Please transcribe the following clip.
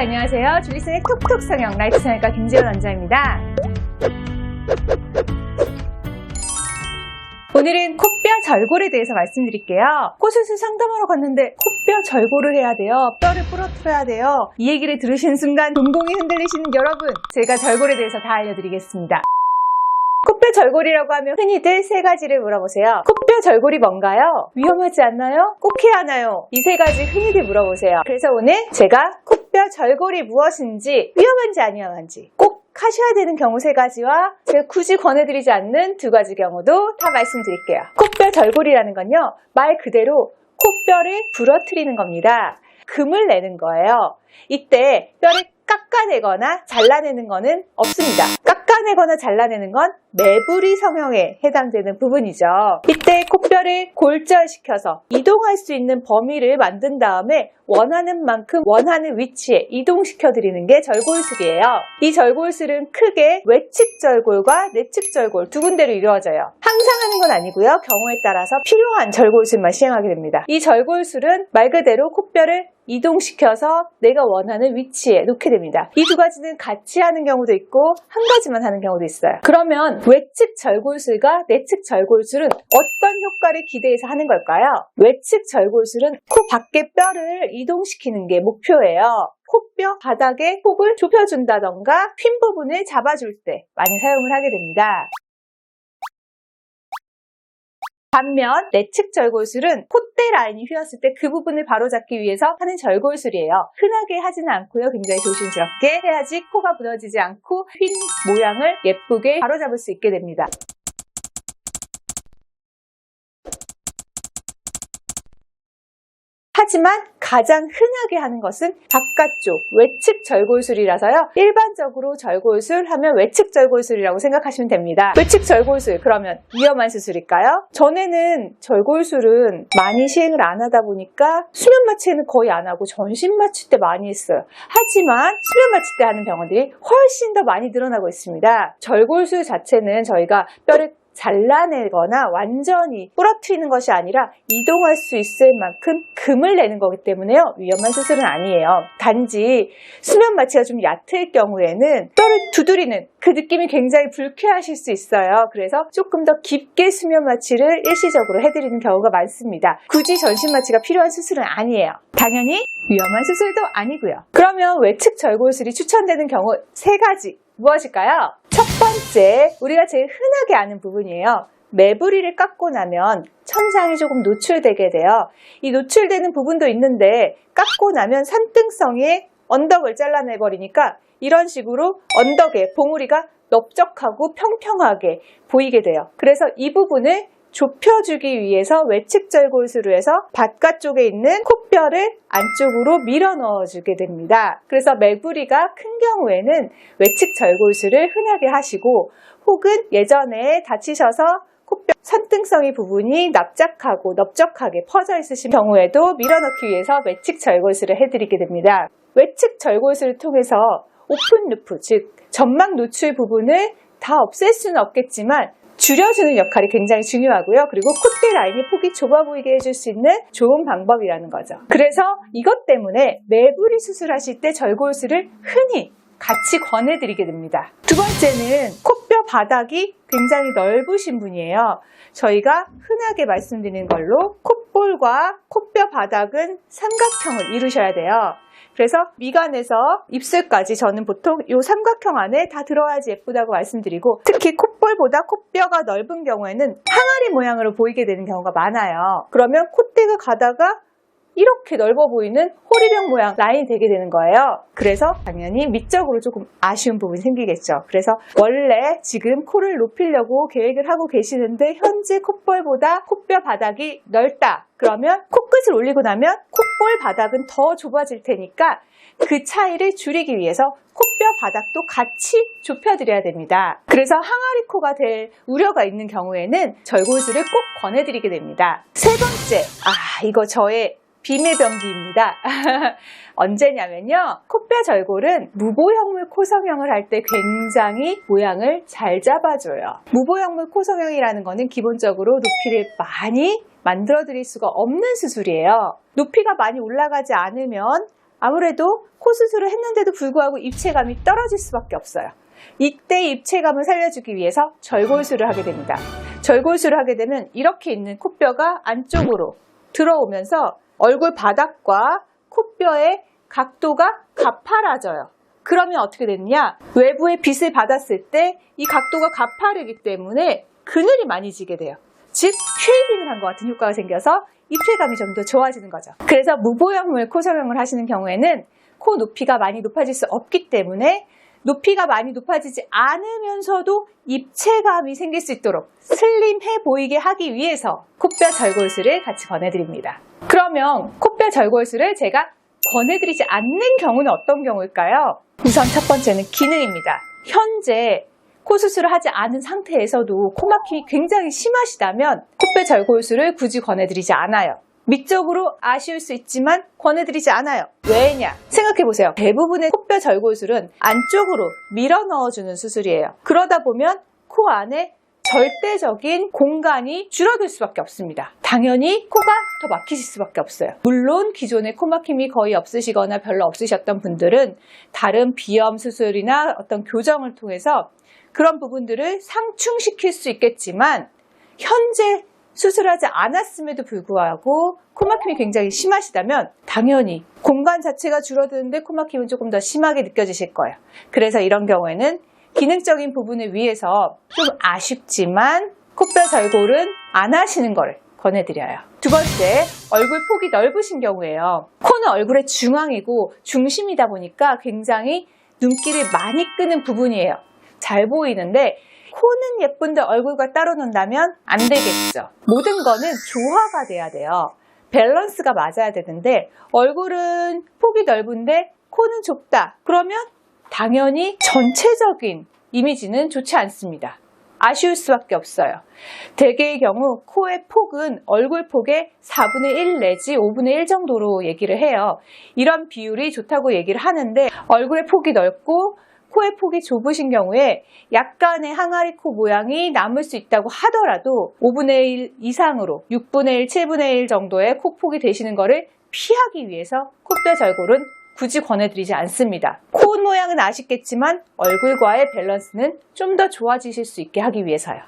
안녕하세요. 줄리슨의 톡톡 성형 라이트 성형외과 김지연 원장입니다. 오늘은 코뼈 절골에 대해서 말씀드릴게요. 코수술 상담하러 갔는데 코뼈 절골을 해야 돼요. 뼈를 부러뜨려야 돼요. 이 얘기를 들으신 순간 동공이 흔들리시는 여러분, 제가 절골에 대해서 다 알려드리겠습니다. 코뼈 절골이라고 하면 흔히들 세 가지를 물어보세요. 코뼈 절골이 뭔가요? 위험하지 않나요? 꼭 해야 하나요? 이 세 가지 흔히들 물어보세요. 그래서 오늘 제가 코뼈 절골이 무엇인지, 위험한지 안 위험한지, 꼭 하셔야 되는 경우 세 가지와 제가 굳이 권해드리지 않는 두 가지 경우도 다 말씀드릴게요. 코뼈 절골이라는 건요, 말 그대로 코뼈를 부러뜨리는 겁니다. 금을 내는 거예요. 이때 뼈를 깎아내거나 잘라내는 거는 없습니다. 깎아내거나 잘라내는 건 매부리 성형에 해당되는 부분이죠. 이때 코뼈를 골절시켜서 이동할 수 있는 범위를 만든 다음에 원하는 만큼 원하는 위치에 이동시켜 드리는 게 절골술이에요. 이 절골술은 크게 외측 절골과 내측 절골 두 군데로 이루어져요. 항상 하는 건 아니고요. 경우에 따라서 필요한 절골술만 시행하게 됩니다. 이 절골술은 말 그대로 코뼈를 이동시켜서 내가 원하는 위치에 놓게 됩니다. 이 두 가지는 같이 하는 경우도 있고 한 가지만 하는 경우도 있어요. 그러면 외측 절골술과 내측 절골술은 어떤 효과를 기대해서 하는 걸까요? 외측 절골술은 코 밖의 뼈를 이동시키는 게 목표예요. 코뼈 바닥에 폭을 좁혀준다던가 휜 부분을 잡아줄 때 많이 사용을 하게 됩니다. 반면 내측 절골술은 콧대 라인이 휘었을 때 그 부분을 바로잡기 위해서 하는 절골술이에요. 흔하게 하지는 않고요. 굉장히 조심스럽게 해야지 코가 부러지지 않고 휜 모양을 예쁘게 바로잡을 수 있게 됩니다. 하지만 가장 흔하게 하는 것은 바깥쪽 외측 절골술이라서요. 일반적으로 절골술 하면 외측 절골술이라고 생각하시면 됩니다. 외측 절골술, 그러면 위험한 수술일까요? 전에는 절골술은 많이 시행을 안 하다 보니까 수면 마취는 거의 안 하고 전신 마취 때 많이 했어요. 하지만 수면 마취 때 하는 병원들이 훨씬 더 많이 늘어나고 있습니다. 절골술 자체는 저희가 뼈를 잘라내거나 완전히 부러뜨리는 것이 아니라 이동할 수 있을 만큼 금을 내는 거기 때문에요. 위험한 수술은 아니에요. 단지 수면 마취가 좀 얕을 경우에는 뼈를 두드리는 그 느낌이 굉장히 불쾌하실 수 있어요. 그래서 조금 더 깊게 수면 마취를 일시적으로 해드리는 경우가 많습니다. 굳이 전신 마취가 필요한 수술은 아니에요. 당연히 위험한 수술도 아니고요. 그러면 외측 절골술이 추천되는 경우 세 가지 무엇일까요? 첫 번째, 우리가 제일 흔하게 아는 부분이에요. 매부리를 깎고 나면 천장이 조금 노출되게 돼요. 이 노출되는 부분도 있는데 깎고 나면 산등성에 언덕을 잘라내버리니까 이런 식으로 언덕에 봉우리가 넓적하고 평평하게 보이게 돼요. 그래서 이 부분을 좁혀주기 위해서 외측 절골술을 해서 바깥쪽에 있는 코뼈를 안쪽으로 밀어 넣어주게 됩니다. 그래서 매부리가 큰 경우에는 외측 절골술을 흔하게 하시고, 혹은 예전에 다치셔서 코뼈 산등성이 부분이 납작하고 넓적하게 퍼져 있으신 경우에도 밀어넣기 위해서 외측 절골술을 해드리게 됩니다. 외측 절골술을 통해서 오픈 루프, 즉 점막 노출 부분을 다 없앨 수는 없겠지만 줄여주는 역할이 굉장히 중요하고요. 그리고 콧대 라인이 폭이 좁아 보이게 해줄 수 있는 좋은 방법이라는 거죠. 그래서 이것 때문에 매부리 수술하실 때 절골술을 흔히 같이 권해드리게 됩니다. 두 번째는 코뼈 바닥이 굉장히 넓으신 분이에요. 저희가 흔하게 말씀드리는 걸로 콧볼과 코뼈 바닥은 삼각형을 이루셔야 돼요. 그래서 미간에서 입술까지 저는 보통 이 삼각형 안에 다 들어와야지 예쁘다고 말씀드리고, 특히 콧볼보다 코뼈가 넓은 경우에는 항아리 모양으로 보이게 되는 경우가 많아요. 그러면 콧대가 가다가 이렇게 넓어 보이는 호리병 모양 라인이 되게 되는 거예요. 그래서 당연히 미적으로 조금 아쉬운 부분이 생기겠죠. 그래서 원래 지금 코를 높이려고 계획을 하고 계시는데 현재 콧볼보다 코뼈 바닥이 넓다. 그러면 코끝을 올리고 나면 콧볼 바닥은 더 좁아질 테니까 그 차이를 줄이기 위해서 코뼈 바닥도 같이 좁혀드려야 됩니다. 그래서 항아리 코가 될 우려가 있는 경우에는 절골술을 꼭 권해드리게 됩니다. 세 번째, 이거 저의 비밀병기입니다. 언제냐면요, 코뼈 절골은 무보형물 코성형을 할 때 굉장히 모양을 잘 잡아줘요. 무보형물 코성형이라는 거는 기본적으로 높이를 많이 만들어 드릴 수가 없는 수술이에요. 높이가 많이 올라가지 않으면 아무래도 코 수술을 했는데도 불구하고 입체감이 떨어질 수밖에 없어요. 이때 입체감을 살려주기 위해서 절골술을 하게 됩니다. 절골술을 하게 되면 이렇게 있는 코뼈가 안쪽으로 들어오면서 얼굴 바닥과 코뼈의 각도가 가파라져요. 그러면 어떻게 되느냐? 외부의 빛을 받았을 때 이 각도가 가파르기 때문에 그늘이 많이 지게 돼요. 즉 쉐이딩을 한 것 같은 효과가 생겨서 입체감이 좀 더 좋아지는 거죠. 그래서 무보형물 코 성형을 하시는 경우에는 코 높이가 많이 높아질 수 없기 때문에 높이가 많이 높아지지 않으면서도 입체감이 생길 수 있도록 슬림해 보이게 하기 위해서 코뼈 절골술을 같이 권해드립니다. 그러면 코뼈 절골술을 제가 권해드리지 않는 경우는 어떤 경우일까요? 우선 첫 번째는 기능입니다. 현재 코 수술을 하지 않은 상태에서도 코막힘이 굉장히 심하시다면 코뼈 절골술을 굳이 권해드리지 않아요. 미적으로 아쉬울 수 있지만 권해드리지 않아요. 왜냐? 생각해보세요. 대부분의 코뼈 절골술은 안쪽으로 밀어 넣어주는 수술이에요. 그러다 보면 코 안에 절대적인 공간이 줄어들 수밖에 없습니다. 당연히 코가 더 막히실 수밖에 없어요. 물론 기존에 코막힘이 거의 없으시거나 별로 없으셨던 분들은 다른 비염 수술이나 어떤 교정을 통해서 그런 부분들을 상충시킬 수 있겠지만 현재 수술하지 않았음에도 불구하고 코막힘이 굉장히 심하시다면 당연히 공간 자체가 줄어드는데 코막힘은 조금 더 심하게 느껴지실 거예요. 그래서 이런 경우에는 기능적인 부분을 위해서 좀 아쉽지만 코뼈 절골은 안 하시는 거를 권해드려요. 두 번째, 얼굴 폭이 넓으신 경우에요. 코는 얼굴의 중앙이고 중심이다 보니까 굉장히 눈길을 많이 끄는 부분이에요. 잘 보이는데 코는 예쁜데 얼굴과 따로 논다면 안 되겠죠. 모든 거는 조화가 돼야 돼요. 밸런스가 맞아야 되는데 얼굴은 폭이 넓은데 코는 좁다. 그러면 당연히 전체적인 이미지는 좋지 않습니다. 아쉬울 수밖에 없어요. 대개의 경우 코의 폭은 얼굴 폭의 4분의 1 내지 5분의 1 정도로 얘기를 해요. 이런 비율이 좋다고 얘기를 하는데 얼굴의 폭이 넓고 코의 폭이 좁으신 경우에 약간의 항아리 코 모양이 남을 수 있다고 하더라도 5분의 1 이상으로 6분의 1, 7분의 1 정도의 코 폭이 되시는 것을 피하기 위해서 코뼈 절골은 굳이 권해드리지 않습니다. 코 모양은 아쉽겠지만 얼굴과의 밸런스는 좀 더 좋아지실 수 있게 하기 위해서요.